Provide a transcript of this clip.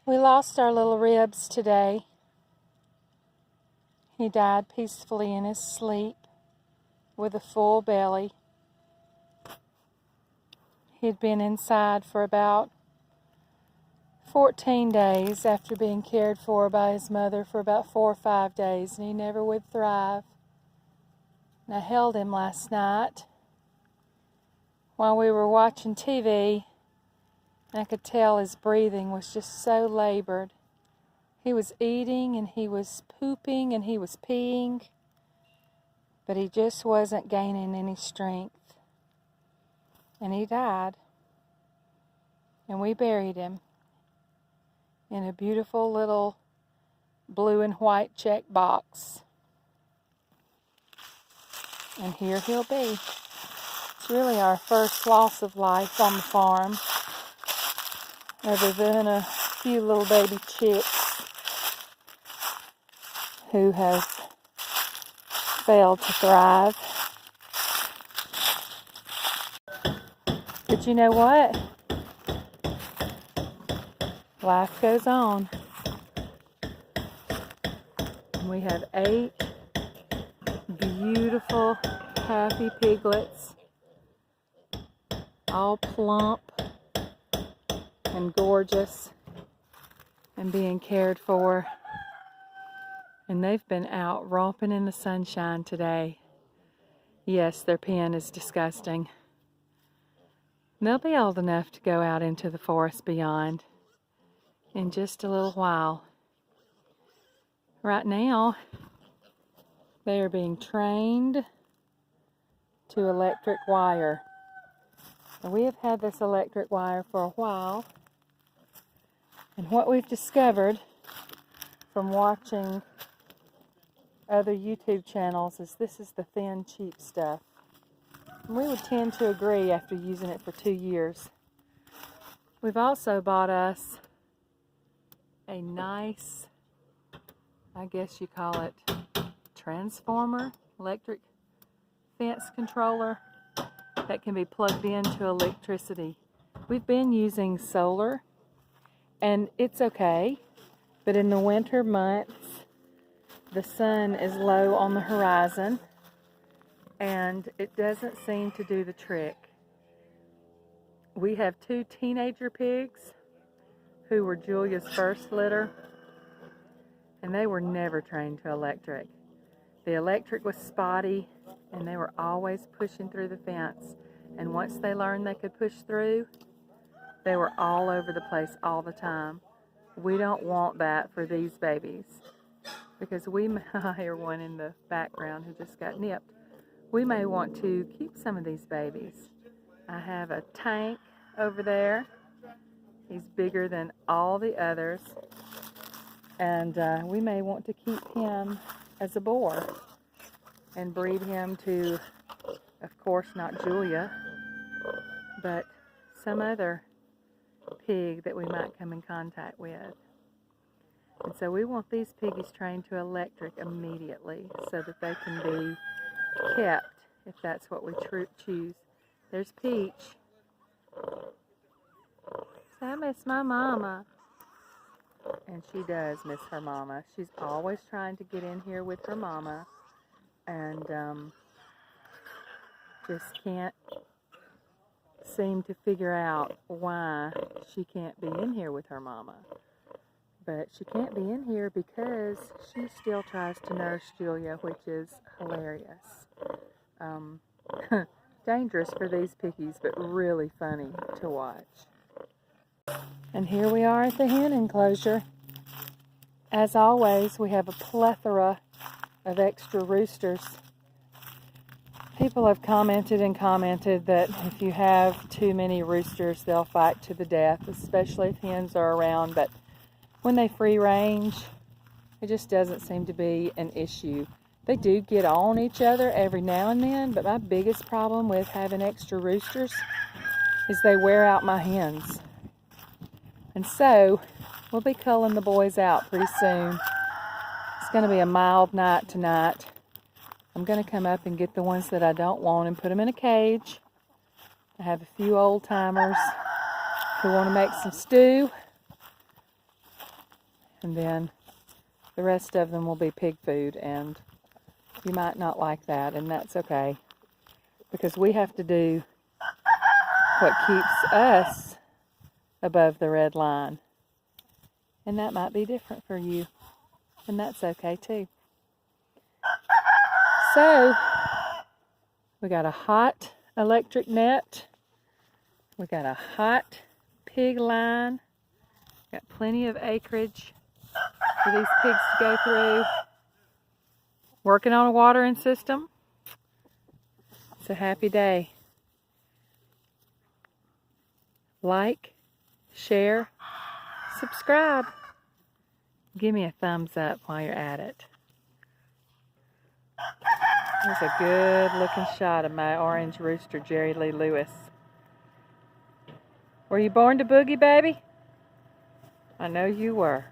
We lost our little Ribs today. He died peacefully in his sleep with a full belly. He'd been inside for about 14 days after being cared for by his mother for about 4 or 5 days, and he never would thrive. And I held him last night while we were watching TV, and I could tell his breathing was just so labored. He was eating and he was pooping and he was peeing, but he just wasn't gaining any strength. And he died. And we buried him in a beautiful little blue and white check box. And here he'll be. It's really our first loss of life on the farm, other than a few little baby chicks who have failed to thrive. But you know what? Life goes on. And we have 8 beautiful, happy piglets, all plump and gorgeous and being cared for. And they've been out romping in the sunshine today. Yes, their pen is disgusting. They'll be old enough to go out into the forest beyond in just a little while. Right now, they are being trained to electric wire. And we have had this electric wire for a while. And what we've discovered from watching other YouTube channels is this is the thin, cheap stuff. And we would tend to agree after using it for 2 years. We've also bought us a nice, I guess you call it, transformer, electric fence controller that can be plugged into electricity. We've been using solar, and it's okay, but in the winter months, the sun is low on the horizon, and it doesn't seem to do the trick. We have 2 teenager pigs who were Julia's first litter, and they were never trained to electric. The electric was spotty, and they were always pushing through the fence. And once they learned they could push through, they were all over the place all the time. We don't want that for these babies, because we may hear one in the background who just got nipped. We may want to keep some of these babies. I have a tank over there. He's bigger than all the others, and we may want to keep him as a boar and breed him to, of course, not Julia, but some other pig that we might come in contact with. And so we want these piggies trained to electric immediately so that they can be kept if that's what we choose. There's Peach. So I miss my mama. And she does miss her mama. She's always trying to get in here with her mama, and just can't seem to figure out why she can't be in here with her mama. But she can't be in here because she still tries to nurse Julia, which is hilarious. Dangerous for these piggies, but really funny to watch. And here we are at the hen enclosure. As always, we have a plethora of extra roosters. People have commented and commented that if you have too many roosters, they'll fight to the death, especially if hens are around. But when they free range, it just doesn't seem to be an issue. They do get on each other every now and then, but my biggest problem with having extra roosters is they wear out my hens. And so, we'll be culling the boys out pretty soon. It's going to be a mild night tonight. I'm going to come up and get the ones that I don't want and put them in a cage. I have a few old timers who want to make some stew. And then the rest of them will be pig food, and you might not like that, and that's okay. Because we have to do what keeps us above the red line. And that might be different for you, and that's okay too. So, we got a hot electric net. We got a hot pig line. Got plenty of acreage for these pigs to go through. Working on a watering system. It's a happy day. Like, share, subscribe. Give me a thumbs up while you're at it. There's a good looking shot of my orange rooster, Jerry Lee Lewis. Were you born to boogie, baby? I know you were.